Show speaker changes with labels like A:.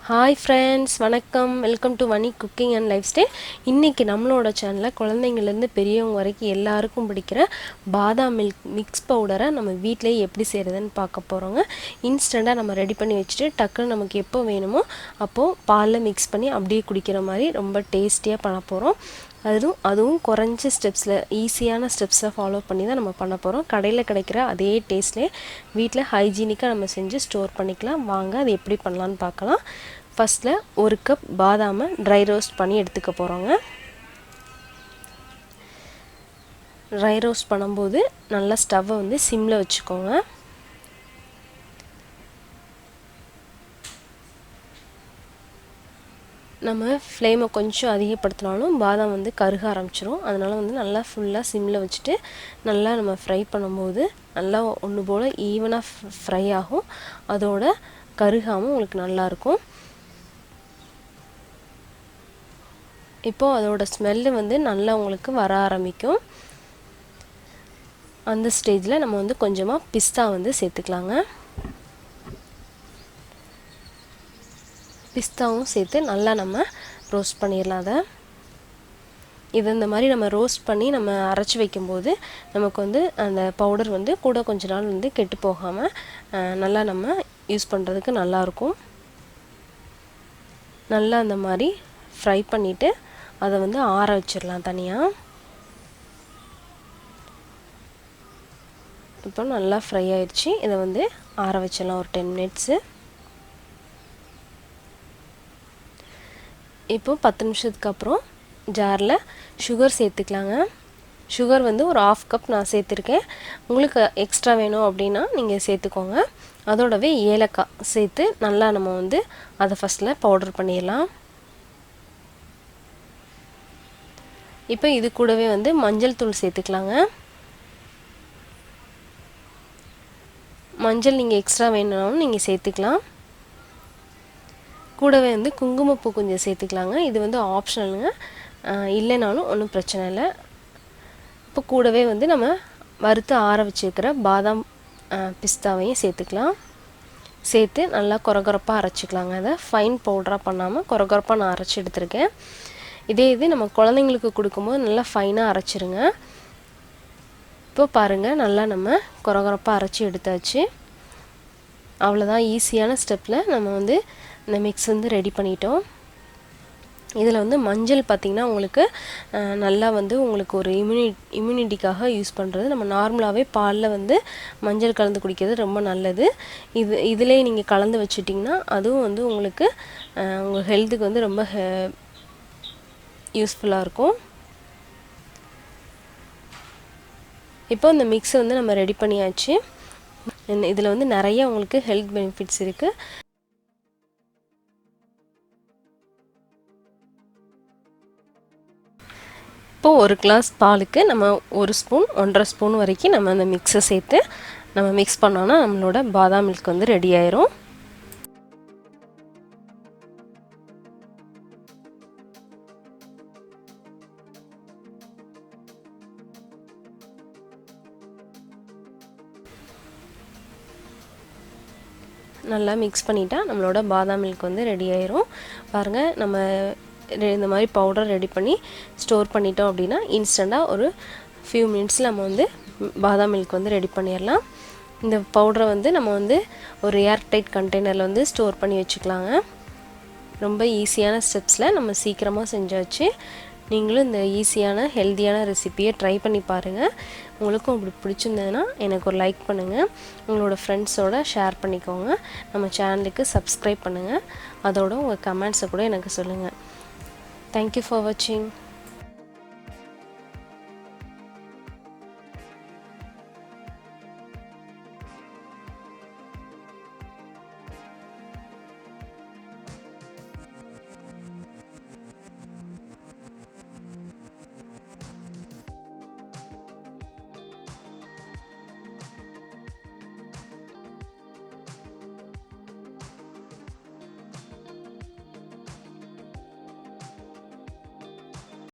A: Hi friends, வணக்கம். Welcome to Vani Cooking&Lifestyle. இன்னைக்கு நம்மளோட சேனல்ல குழந்தைங்கள்ல இருந்து பெரியவங்க வரைக்கும் எல்லாருக்கும் பிடிக்கிற பாதாம் மில்க் மிக்ஸ் பவுடரை நம்ம வீட்லயே எப்படி செய்யறதுன்னு பார்க்க போறோங்க. இன்ஸ்டன்ட்டா நம்ம ரெடி பண்ணி வச்சிட்டு டக்குன்னு நமக்கு எப்போ வேணுமோ அப்போ பால்ல மிக்ஸ் பண்ணி அப்படியே குடிக்கிற மாதிரி ரொம்ப டேஸ்டியா பண்ண போறோம். அதுவும் குறைஞ்ச ஸ்டெப்ஸில் ஈஸியான ஸ்டெப்ஸை ஃபாலோ பண்ணி தான் நம்ம பண்ண போகிறோம். கடையில் கிடைக்கிற அதே டேஸ்ட்லேயே வீட்டில் ஹைஜீனிக்காக நம்ம செஞ்சு ஸ்டோர் பண்ணிக்கலாம். வாங்க அது எப்படி பண்ணலான்னு பார்க்கலாம். ஃபஸ்ட்டில் 1 கப் பாதாமை ட்ரை ரோஸ்ட் பண்ணி எடுத்துக்க போகிறோங்க. ட்ரை ரோஸ்ட் பண்ணும்போது நல்லா ஸ்டவ்வை வந்து சிம்மில் வச்சுக்கோங்க. நம்ம ஃப்ளேமை கொஞ்சம் அதிகப்படுத்தினாலும் பாதாம் வந்து கருக ஆரம்பிச்சிடும். அதனால் வந்து நல்லா ஃபுல்லாக சிம்மில் வச்சுட்டு நல்லா நம்ம ஃப்ரை பண்ணும்போது நல்லா ஒன்று போல் ஈவனாக ஃப்ரை ஆகும். அதோட கருகாமல் உங்களுக்கு நல்லாயிருக்கும். இப்போது அதோட ஸ்மெல்லு வந்து நல்லா உங்களுக்கு வர ஆரம்பிக்கும். அந்த ஸ்டேஜில் நம்ம வந்து கொஞ்சமாக பிஸ்தா வந்து சேர்த்துக்கலாங்க. பிஸ்தாவும் சேர்த்து நல்லா நம்ம ரோஸ்ட் பண்ணிடலாம். அதை இந்த மாதிரி நம்ம ரோஸ்ட் பண்ணி நம்ம அரைச்சி வைக்கும்போது நமக்கு வந்து அந்த பவுடர் வந்து கூட கொஞ்ச நாள் வந்து கெட்டு போகாமல் நல்லா நம்ம யூஸ் பண்ணுறதுக்கு நல்லாயிருக்கும். நல்லா அந்த மாதிரி ஃப்ரை பண்ணிவிட்டு அதை வந்து ஆற வச்சிடலாம் தனியாக. இப்போ நல்லா ஃப்ரை ஆயிடுச்சு. இதை வந்து ஆற வச்சிடலாம் ஒரு 10 மினிட்ஸு. இப்போ 10 நிமிஷத்துக்கு அப்புறம் ஜாரில் சுகர் சேர்த்துக்கலாங்க. சுகர் வந்து ஒரு 1/2 கப் நான் சேர்த்துருக்கேன். உங்களுக்கு எக்ஸ்ட்ரா வேணும் அப்படின்னா நீங்கள் சேர்த்துக்கோங்க. அதோடவே ஏலக்காய் சேர்த்து நல்லா நம்ம வந்து அதை ஃபஸ்ட்டில் பவுடர் பண்ணிடலாம். இப்போ இது கூடவே வந்து மஞ்சள் தூள் சேர்த்துக்கலாங்க. மஞ்சள் நீங்கள் எக்ஸ்ட்ரா வேணும்னாலும் நீங்கள் சேர்த்துக்கலாம். கூடவே வந்து குங்குமப்பூ கொஞ்சம் சேர்த்துக்கலாங்க. இது வந்து ஆப்ஷனலுங்க, இல்லைனாலும் ஒன்றும் பிரச்சனை இல்லை. இப்போ கூடவே வந்து நம்ம வறுத்து ஆற வச்சுருக்கிற பாதாம் பிஸ்தாவையும் சேர்த்துக்கலாம். சேர்த்து நல்லா கொரகொரப்பாக அரைச்சிக்கலாங்க. அதை ஃபைன் பவுடராக பண்ணாமல் கொரகொரப்பாக நான் அரைச்சி எடுத்துருக்கேன். இதே இது நம்ம குழந்தைங்களுக்கு கொடுக்கும்போது நல்லா ஃபைனாக அரைச்சிருங்க. இப்போ பாருங்கள், நல்லா நம்ம கொரகொரப்பாக அரைச்சி எடுத்தாச்சு. அவ்வளோதான், ஈஸியான ஸ்டெப்பில் நம்ம வந்து இந்த மிக்ஸ் வந்து ரெடி பண்ணிட்டோம். இதில் வந்து மஞ்சள் பார்த்திங்கன்னா உங்களுக்கு நல்லா வந்து உங்களுக்கு ஒரு இம்யூனிட்டிக்காக யூஸ் பண்ணுறது. நம்ம நார்மலாகவே பாலில் வந்து மஞ்சள் கலந்து குடிக்கிறது ரொம்ப நல்லது. இதிலே நீங்கள் கலந்து வச்சுட்டிங்கன்னா அதுவும் வந்து உங்களுக்கு உங்கள் ஹெல்த்துக்கு வந்து ரொம்ப யூஸ்ஃபுல்லாக இருக்கும். இப்போ இந்த மிக்ஸை வந்து நம்ம ரெடி பண்ணியாச்சு. இதில் வந்து நிறைய உங்களுக்கு ஹெல்த் பெனிஃபிட்ஸ் இருக்குது. இப்போது 1 கிளாஸ் பாலுக்கு நம்ம 1 ஸ்பூன் 1.5 ஸ்பூன் வரைக்கும் நம்ம அந்த மிக்ஸை சேர்த்து நம்ம மிக்ஸ் பண்ணோன்னா நம்மளோட பாதாம் மில்க் வந்து ரெடி ஆயிரும். நல்லா மிக்ஸ் பண்ணிட்டா நம்மளோட பாதாம் மில்க் வந்து ரெடி ஆயிரும். பாருங்கள், நம்ம இந்த மாதிரி பவுடர் ரெடி பண்ணி ஸ்டோர் பண்ணிட்டோம் அப்படின்னா இன்ஸ்டண்ட்டாக ஒரு ஃபியூ மினிட்ஸில் நம்ம வந்து பாதாம் மில்க் வந்து ரெடி பண்ணிடலாம். இந்த பவுடரை வந்து நம்ம வந்து ஒரு ஏர்டைட் கண்டெய்னரில் வந்து ஸ்டோர் பண்ணி வச்சுக்கலாங்க. ரொம்ப ஈஸியான ஸ்டெப்ஸில் நம்ம சீக்கிரமாக செஞ்சாச்சு. நீங்களும் இந்த ஈஸியான ஹெல்த்தியான ரெசிப்பியை ட்ரை பண்ணி பாருங்கள். உங்களுக்கும் அப்படி பிடிச்சிருந்ததுன்னா எனக்கு ஒரு லைக் பண்ணுங்கள். உங்களோட ஃப்ரெண்ட்ஸோடு ஷேர் பண்ணிக்கோங்க. நம்ம சேனலுக்கு சப்ஸ்கிரைப் பண்ணுங்கள். அதோட உங்கள் கமெண்ட்ஸை கூட எனக்கு சொல்லுங்கள். தேங்க்யூ ஃபார் வாட்சிங்.